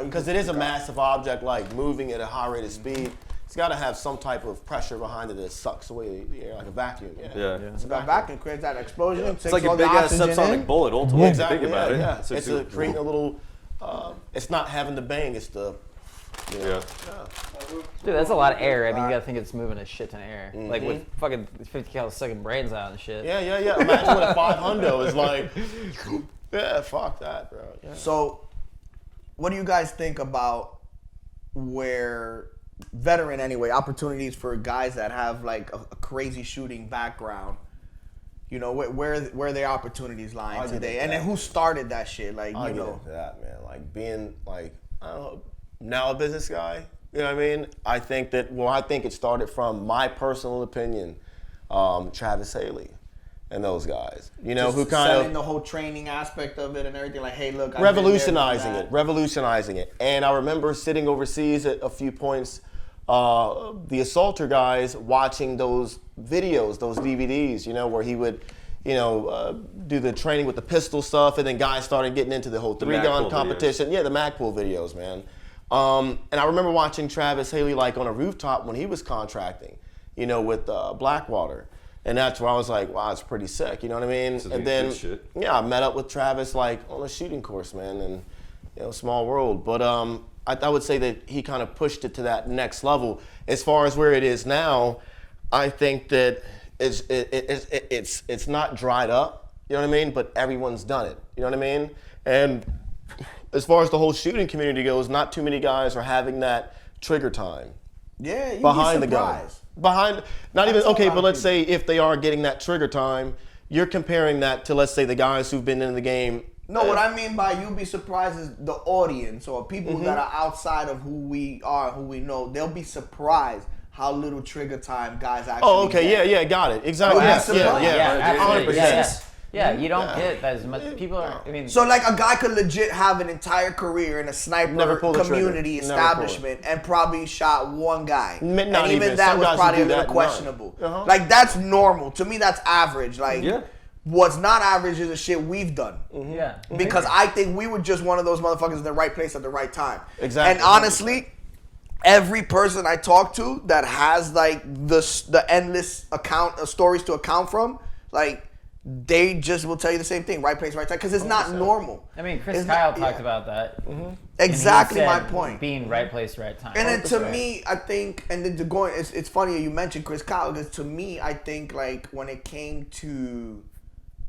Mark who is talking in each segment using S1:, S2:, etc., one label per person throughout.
S1: Because it is a massive object, like moving at a high rate of speed. It's got to have some type of pressure behind it that sucks away the air like a vacuum. Yeah.
S2: It's a vacuum creates that explosion.
S3: It's like a big ass subsonic bullet. Ultimately,
S1: Exactly.
S3: think about it.
S1: Yeah. It's creating a little. It's not having the bang. It's the.
S3: Yeah.
S4: Dude, that's a lot of air. I mean, you gotta think it's moving a shit ton of air. Like with fucking 50 cal second brains out and shit.
S1: Yeah. Imagine what a 500 is like. Yeah, fuck that, bro. Yeah.
S2: So, what do you guys think about where veteran anyway opportunities for guys that have like a crazy shooting background? You know, where their opportunities lying today, and then who started that shit? Like,
S1: I
S2: you know,
S1: get into that, man. Like being like I don't know, now a business guy. You know what I mean? I think it started from my personal opinion, Travis Haley. And those guys, you know, who kind
S2: selling the whole training aspect of it and everything. Like, hey, look,
S1: revolutionizing it. And I remember sitting overseas at a few points, the assaulter guys watching those videos, those DVDs, you know, where he would, you know, do the training with the pistol stuff, and then guys started getting into the whole three-gun competition. Videos. Yeah, the Magpul videos, man. And I remember watching Travis Haley like on a rooftop when he was contracting, you know, with Blackwater. And that's where I was like, wow, it's pretty sick, you know what I mean? And then, I met up with Travis like on a shooting course, man, and you know, small world. But I would say that he kind of pushed it to that next level. As far as where it is now, I think that it's not dried up, you know what I mean? But everyone's done it, you know what I mean? And as far as the whole shooting community goes, not too many guys are having that trigger time.
S2: Yeah, you'd
S1: behind
S2: be
S1: the gun.
S2: surprised.
S1: But let's say if they are getting that trigger time, you're comparing that to, let's say, the guys who've been in the game.
S2: No, what I mean by you'll be surprised is the audience or people that are outside of who we are, who we know, they'll be surprised how little trigger time guys actually
S1: Oh, okay,
S2: get.
S1: yeah, got it. Exactly.
S4: Absolutely.
S1: 100%.
S4: Yeah, you don't get as much. People are. I mean,
S2: So like a guy could legit have an entire career in a sniper community establishment and probably shot one guy, and even that was probably a little questionable. Like that's normal to me. That's average. Like what's not average is the shit we've done. Because I think we were just one of those motherfuckers in the right place at the right time.
S1: Exactly.
S2: And honestly, every person I talk to that has like the endless stories to account from, like. They just will tell you the same thing, right place, right time, because it's not normal.
S4: I mean, Chris Kyle talked about that.
S2: Exactly my point.
S4: Being right place, right time.
S2: And then to me, I think, and then it's funny you mentioned Chris Kyle, because to me, I think like when it came to...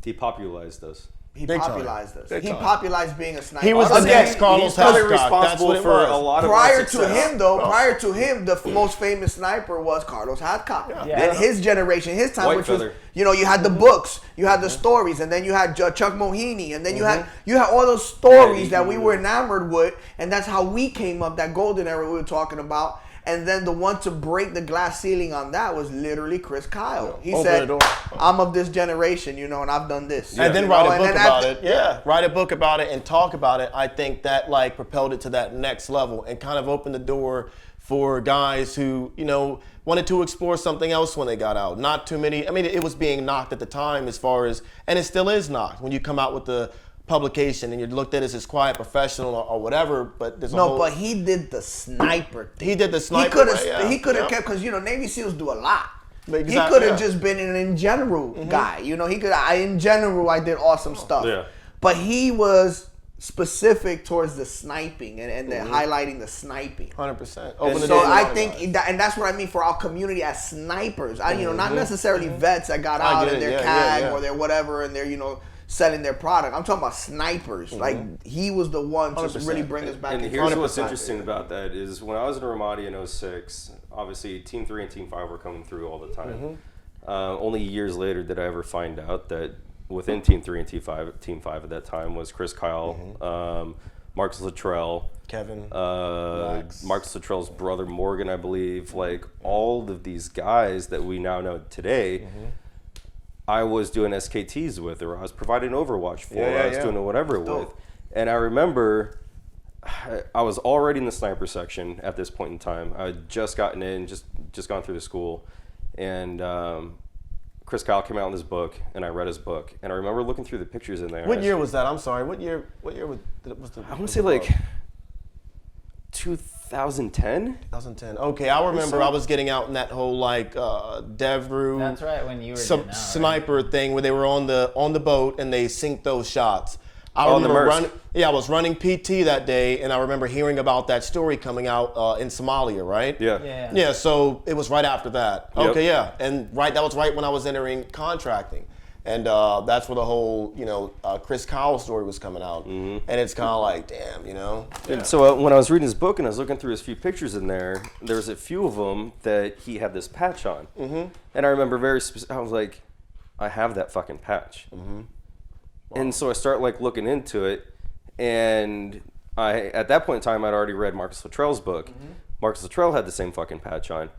S3: He popularized us.
S2: He popularized being a sniper.
S1: He was the next Carlos Hathcock.
S3: Responsible for a lot of
S2: prior to him, the most famous sniper was Carlos Hathcock. And his generation, his time, which was, you know, you had the books, you had the stories, and then you had Chuck Mohini, and then you had all those stories that we were enamored with, and that's how we came up, that golden era we were talking about. And then the one to break the glass ceiling on that was literally Chris Kyle. He said, I'm of this generation, you know, and I've done this.
S1: And then write a book about it. Yeah, write a book about it and talk about it. I think that like propelled it to that next level and kind of opened the door for guys who, you know, wanted to explore something else when they got out. Not too many. I mean, it was being knocked at the time as far as, and it still is knocked when you come out with the publication and you're looked at as this quiet professional or whatever, but there's
S2: but he did the sniper thing.
S1: He did the sniper.
S2: He could have kept, because you know Navy SEALs do a lot. Exactly, he could have just been an in general guy. You know, he could. In general, I did awesome stuff. Yeah. But he was specific towards the sniping and highlighting the sniping.
S1: 100%.
S2: So I think, and that's what I mean for our community as snipers. You know, not necessarily vets that got out and their CAG or their whatever and their, you know, selling their product. I'm talking about snipers. Like he was the one to really bring us back.
S3: And here's what's interesting about that is when I was in Ramadi in 06, obviously Team 3 and Team 5 were coming through all the time. Only years later did I ever find out that within Team 3 and Team 5 at that time was Chris Kyle, Marcus Luttrell,
S1: Kevin,
S3: Marcus Luttrell's brother Morgan, I believe. Like all of these guys that we now know today. I was doing SKTs with, or I was providing Overwatch for, or I was doing whatever with. And I remember I was already in the sniper section at this point in time. I had just gotten in, just gone through the school. And Chris Kyle came out in his book, and I read his book. And I remember looking through the pictures in there.
S1: What year was that? I'm sorry. What year was the
S3: I want to say like 2010.
S1: 2010. Okay, I remember I was getting out in that whole like Devru.
S4: That's right, when you were getting out,
S1: sniper thing where they were on the boat and they sink those shots. I was running PT that day, and I remember hearing about that story coming out in Somalia, right?
S3: Yeah.
S1: Yeah. So it was right after that.
S3: Yep.
S1: Okay, yeah, and that was right when I was entering contracting. And that's where the whole, Chris Kyle story was coming out. And it's kind of like, damn,
S3: And so when I was reading his book and I was looking through his few pictures in there was a few of them that he had this patch on. And I remember I was like, I have that fucking patch. Wow. And so I start like looking into it. And at that point in time, I'd already read Marcus Luttrell's book. Marcus Luttrell had the same fucking patch on.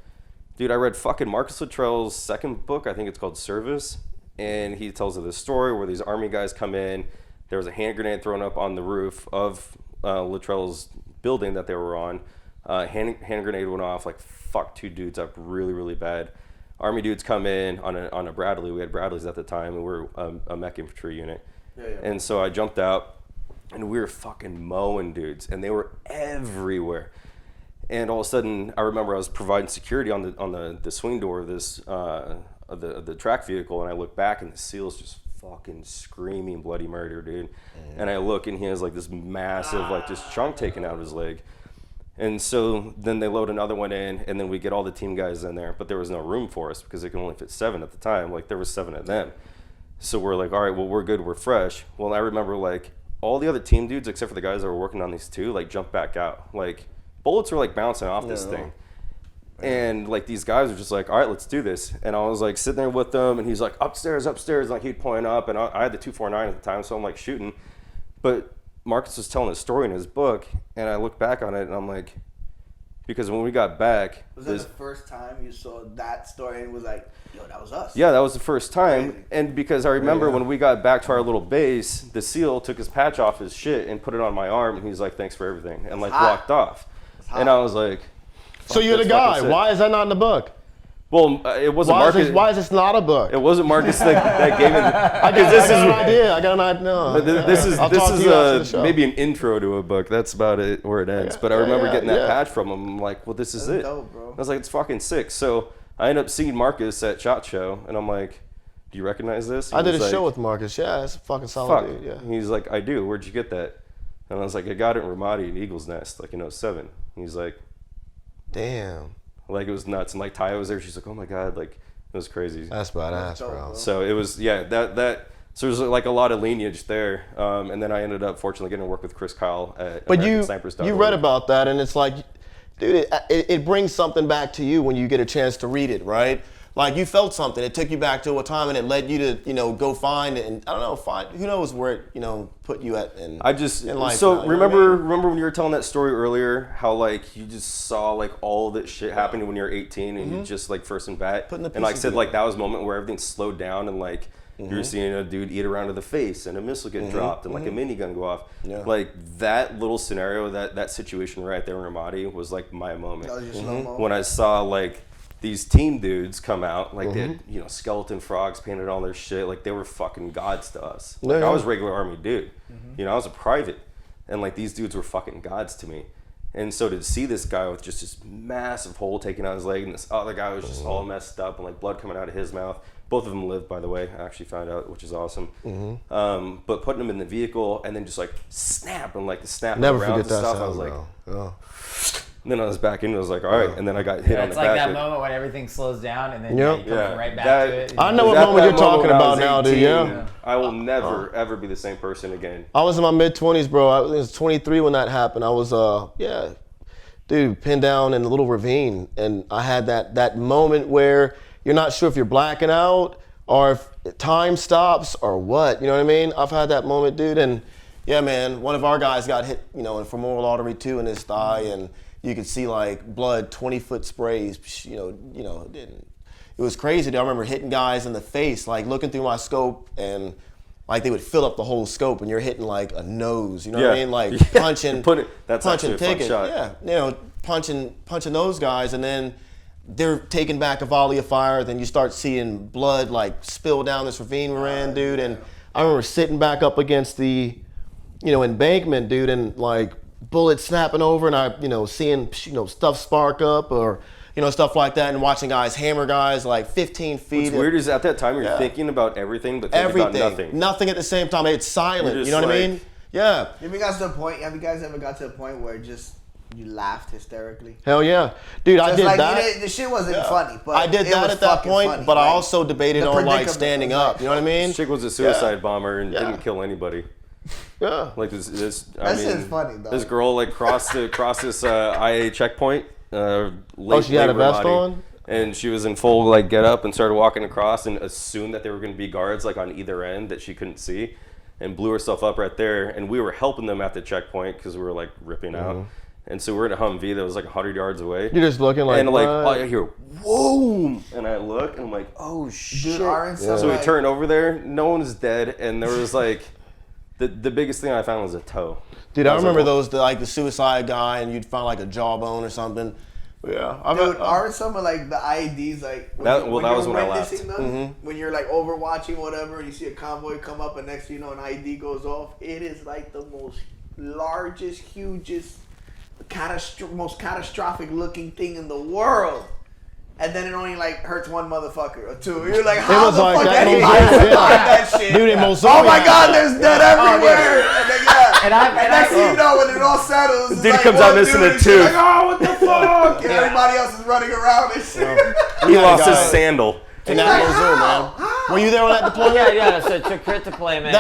S3: Dude, I read fucking Marcus Luttrell's second book. I think it's called Service. And he tells of this story where these army guys come in. There was a hand grenade thrown up on the roof of Luttrell's building that they were on. Hand grenade went off, like fucked 2 dudes up really, really bad. Army dudes come in on a Bradley. We had Bradleys at the time, and we were a mech infantry unit. And so I jumped out, and we were fucking mowing dudes, and they were everywhere. And all of a sudden, I remember I was providing security on the swing door of this the track vehicle, and I look back, and the SEAL's just fucking screaming bloody murder, dude. And I look, and he has like this massive like just chunk taken out of his leg. And so then they load another one in, and then we get all the team guys in there, but there was no room for us because it could only fit 7 at the time. Like there was 7 of them. So we're like, all right, well, we're good, we're fresh. Well, I remember like all the other team dudes, except for the guys that were working on these 2, like jumped back out. Like bullets were like bouncing off this thing. And like these guys were just like, all right, let's do this. And I was like sitting there with them, and he's like, upstairs. Like he'd point up, and I had the 249 at the time, so I'm like shooting. But Marcus was telling a story in his book, and I look back on it, and I'm like, because when we got back,
S2: was that the first time you saw that story and it was like, yo, that was us?
S3: Yeah, that was the first time. And because I remember when we got back to our little base, the SEAL took his patch off his shit and put it on my arm, and he's like, thanks for everything, and like walked off. And I was like,
S1: so you're the guy. Why is that not in the book?
S3: Well, it wasn't Marcus.
S1: Why is this not a book?
S3: It wasn't Marcus that gave it.
S1: I got an idea. I got an idea. No.
S3: This is maybe an intro to a book. That's about it where it ends. But I remember getting that patch from him. I'm like, well, this is it.
S2: Dope, bro.
S3: I was like, it's fucking sick. So I ended up seeing Marcus at SHOT Show, and I'm like, do you recognize this?
S1: I did a show with Marcus. Yeah, it's a fucking solid dude. Yeah.
S3: He's like, I do. Where'd you get that? And I was like, I got it in Ramadi in Eagle's Nest, like in 07. He's like,
S1: damn.
S3: Like it was nuts. And like Taya was there. She's like, oh my God, like it was crazy.
S1: That's badass, bro.
S3: So it was, so there's like a lot of lineage there. And then I ended up fortunately getting to work with Chris Kyle at AmericanSnipers.org.
S1: You read about that, and it's like, dude, it brings something back to you when you get a chance to read it, right? Like you felt something. It took you back to a time, and it led you to, go find it. And I don't know, who knows where it, put you at in life.
S3: So remember when you were telling that story earlier, how like you just saw like all that shit happening when you were 18, and you just like first and bat. And like I said, like that was a moment where everything slowed down, and like you were seeing a dude eat around to the face, and a missile get dropped, and like a minigun go off. Yeah. Like that little scenario, that situation right there in Ramadi was like my moment.
S2: That was your slow moment.
S3: When I saw like these team dudes come out, like they had, skeleton frogs painted on their shit, like they were fucking gods to us. Like I was a regular Army dude, I was a private, and like these dudes were fucking gods to me. And so to see this guy with just this massive hole taken out his leg, and this other guy was just all messed up and like blood coming out of his mouth. Both of them lived, by the way. I actually found out, which is awesome. But putting them in the vehicle and then just like snap and like the snap
S1: never
S3: around
S1: forget that
S3: stuff.
S1: sound,
S3: I was like,
S1: oh.
S3: And then I was back in, and I was like, all right. And then I got hit on the back.
S4: It's like that moment when everything slows down, and then you come right back to it.
S1: I know what moment you're talking about now, dude. Yeah.
S3: I will never, ever be the same person again.
S1: I was in my mid-20s, bro. I was 23 when that happened. I was, pinned down in a little ravine. And I had that moment where you're not sure if you're blacking out or if time stops or what. You know what I mean? I've had that moment, dude. And yeah, man, one of our guys got hit, in femoral artery 2 in his thigh, and you could see like blood, 20-foot sprays, it was crazy. I remember hitting guys in the face, like looking through my scope, and like they would fill up the whole scope, and you're hitting like a nose, you know what I mean? Like punching, punching tickets, punching those guys, and then they're taking back a volley of fire. Then you start seeing blood like spill down this ravine we're in, dude. And I remember sitting back up against the, embankment, dude, and like bullets snapping over and I, seeing, stuff spark up or, stuff like that, and watching guys hammer guys like 15 feet.
S3: What's weird is at that time you're thinking about everything, but thinking about nothing.
S1: Nothing at the same time. It's silent. You know what I mean? Yeah.
S2: Have you guys ever got to the point where just you laughed hysterically?
S1: Hell yeah, dude! I did that.
S2: The shit wasn't funny, but
S1: I did that at that point.
S2: Funny.
S1: But I also debated on like standing up. You know what I mean?
S3: This chick was a suicide bomber and didn't kill anybody.
S1: Yeah.
S3: Like this.
S2: That shit's funny though.
S3: This girl like crossed this IA checkpoint.
S1: She had a vest on?
S3: And she was in full like get up and started walking across and assumed that there were going to be guards like on either end that she couldn't see, and blew herself up right there. And we were helping them at the checkpoint because we were like ripping out. And so we're in a Humvee that was like 100 yards away.
S1: You're just looking like,
S3: and like I hear whoa, and I look and I'm like, oh shit. So we turn over there, no one's dead, and there was like the biggest thing I found was a toe.
S1: Dude, I remember the suicide guy, and you'd find like a jawbone or something. Yeah,
S2: aren't some of like the IEDs like
S3: that was when I laughed.
S2: When you're like overwatching whatever, and you see a convoy come up, and next thing you know an IED goes off. It is like the most largest, hugest, most catastrophic looking thing in the world. And then it only like hurts one motherfucker or two. You're like, how the fuck that shit?
S1: Dude,
S2: oh my God, there's dead everywhere. And next thing you know, when it all settles,
S3: dude comes out missing a tooth.
S2: Like, oh, what the fuck? And everybody else is running around and shit.
S3: He lost his sandal.
S1: And that was man. Were you there on that deployment?
S4: Yeah. So to crit deployment,